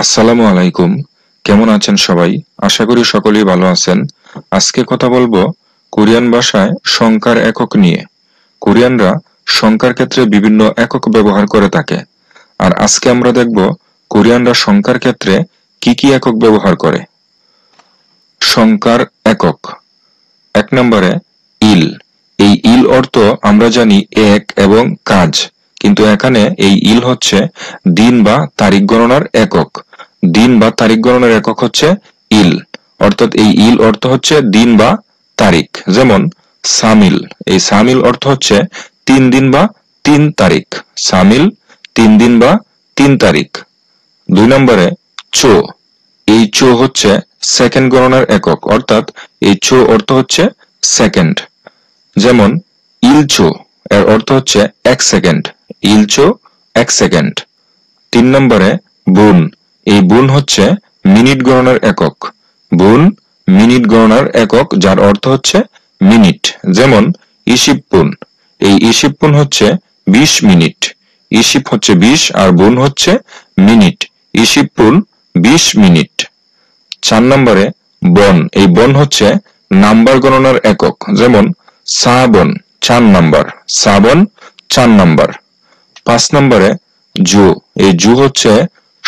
আসসালামু আলাইকুম। কেমন আছেন সবাই? আশা করি সকলেই ভালো আছেন। আজকে কথা বলবো কোরিয়ান ভাষায় সংখ্যার একক নিয়ে। কোরিয়ানরা সংখ্যার ক্ষেত্রে বিভিন্ন একক ব্যবহার করে থাকে। আর আজকে আমরা দেখব কোরিয়ানরা সংখ্যার ক্ষেত্রে কি কি একক ব্যবহার করে। সংখ্যার একক। 1 নম্বরে ইল। এই ইল অর্থ আমরা জানি এক এবং কাজ, কিন্তু এখানে এই ইল হচ্ছে দিন বা তারিখ গণনার একক। দিন বা তারিখ গণনার একক হচ্ছে ইল, অর্থাৎ এই ইল অর্থ হচ্ছে দিন বা তারিখ। যেমন সামিল, এই সামিল অর্থ হচ্ছে 3 দিন বা 3 তারিখ। সামিল 3 দিন বা 3 তারিখ। 2 নম্বরে চো। এই চো হচ্ছে সেকেন্ড গণনার একক, অর্থাৎ এই চো অর্থ হচ্ছে সেকেন্ড। যেমন ইলচো, এর অর্থ হচ্ছে 1 সেকেন্ড। ইলচো 1 সেকেন্ড। 3 নম্বরে বুন। এই বুন হচ্ছে মিনিট গণনার একক। বুন মিনিট গণনার একক, যার অর্থ হচ্ছে মিনিট। যেমন ইশিপুন। এই ইশিপুন হচ্ছে 20 মিনিট। ইশিপ হচ্ছে 20 আর বুন হচ্ছে মিনিট। ইশিপুন 20 মিনিট। 4 নম্বরে বন। এই বন হচ্ছে নাম্বার গণনার একক। যেমন সাবন 4 নাম্বার। সাবন 4 নাম্বার। 5 নম্বরে জু। এই জু হচ্ছে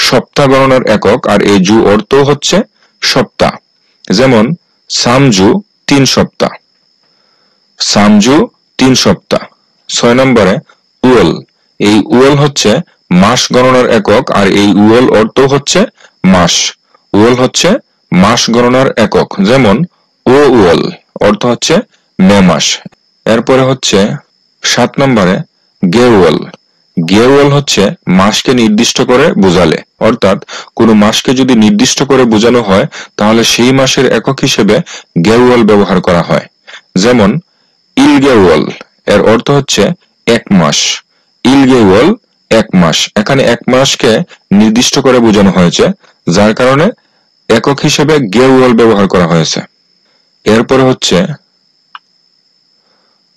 সপ্তাহ গণনার একক, আর এই জু অর্থ হচ্ছে সপ্তাহ। যেমন সামজু 3 সপ্তাহ। সামজু 3 সপ্তাহ। 6 নম্বরে উয়েল। এই উয়েল হচ্ছে মাস গণনার একক, আর এই উয়েল অর্থ হচ্ছে মাস। উয়েল হচ্ছে মাস গণনার একক। যেমন ও উয়েল অর্থ হচ্ছে মে মাস। এরপরে হচ্ছে 7 নম্বরে গেউয়েল। গেউয়েল হচ্ছে মাসকে নির্দিষ্ট করে বোঝালে, অর্থাৎ কোনো মাসকে যদি নির্দিষ্ট করে বোঝানো হয় তাহলে সেই মাসের একক হিসেবে গেউয়েল ব্যবহার করা হয়। যেমন ইলগেউয়েল, এর অর্থ হচ্ছে 1 মাস। ইলগেউয়েল 1 মাস। এখানে 1 মাসকে নির্দিষ্ট করে বোঝানো হয়েছে, যার কারণে একক হিসেবে গেউয়েল ব্যবহার করা হয়েছে। এরপরে হচ্ছে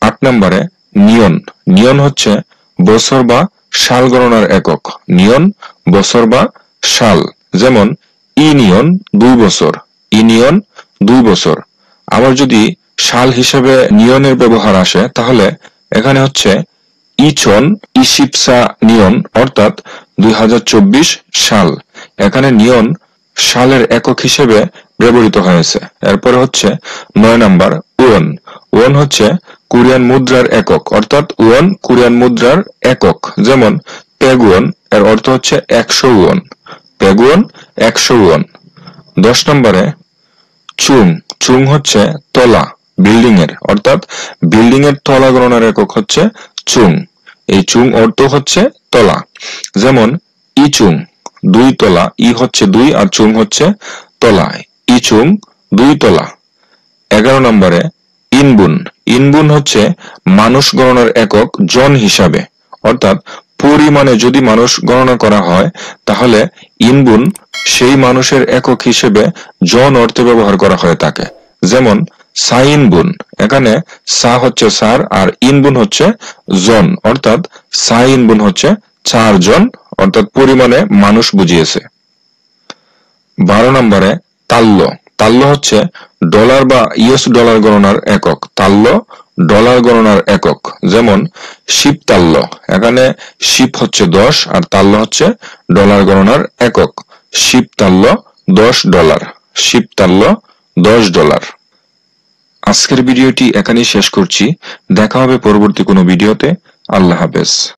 8 নম্বরে নিয়ন। নিয়ন হচ্ছে বছর বা সাল গণনার একক। নিয়ন বছর বা সাল। যেমন ইনিয়ন 2 বছর। ইনিয়ন 2 বছর। আবার যদি সাল হিসেবে নিয়নের ব্যবহার আসে তাহলে এখানে হচ্ছে ইচন ইশিপসা নিয়ন, অর্থাৎ 2024 সাল। এখানে নিয়ন সালের একক হিসেবে ব্যবহৃত হয়েছে। এরপরে হচ্ছে 9 নাম্বার ওয়ন। ওয়ন হচ্ছে কোরিয়ান মুদ্রার একক, অর্থাৎ ওয়ন কোরিয়ান মুদ্রার একক। যেমন পেগুয়ন, এর অর্থ হচ্ছে 100 ওয়ন। পেগুয়ন 100 ওয়ন। 10 নম্বরে চুং। চুং হচ্ছে তলা, বিল্ডিং এর, অর্থাৎ বিল্ডিং এর তলা গণনার একক হচ্ছে চুং। এই চুং অর্থ হচ্ছে তলা। যেমন ইচুং 2 তলা। ই হচ্ছে 2 আর চুং হচ্ছে তলা। ইচুং 2 তলা। 11 নম্বরে ইনবুন। ইনবুন হচ্ছে মানুষ গণনার একক জন হিসাবে, অর্থাৎ পরিমাণে যদি মানুষ গণনা করা হয় তাহলে ইনবুন সেই মানুষের একক হিসেবে জন অর্থে ব্যবহার করা হয়ে থাকে। যেমন সাইনবুন। এখানে সা হচ্ছে সার আর ইনবুন হচ্ছে জন, অর্থাৎ সাইনবুন হচ্ছে 4 জন, অর্থাৎ পরিমাণে মানুষ বুঝিয়েছে। 12 নম্বরে তাল্য। তাল্য হচ্ছে ডলার বা ইউএস ডলার গণনার একক। তাল্য ডলার গণনার একক। যেমন শিপ তাল্য। এখানে শিপ হচ্ছে 10 আর তাল্য হচ্ছে ডলার গণনার একক। শিপ তাল্য $10। শিপ তাল্য $10। আজকের ভিডিওটি এখানেই শেষ করছি। দেখা হবে পরবর্তী কোনো ভিডিওতে। আল্লাহ হাফেজ।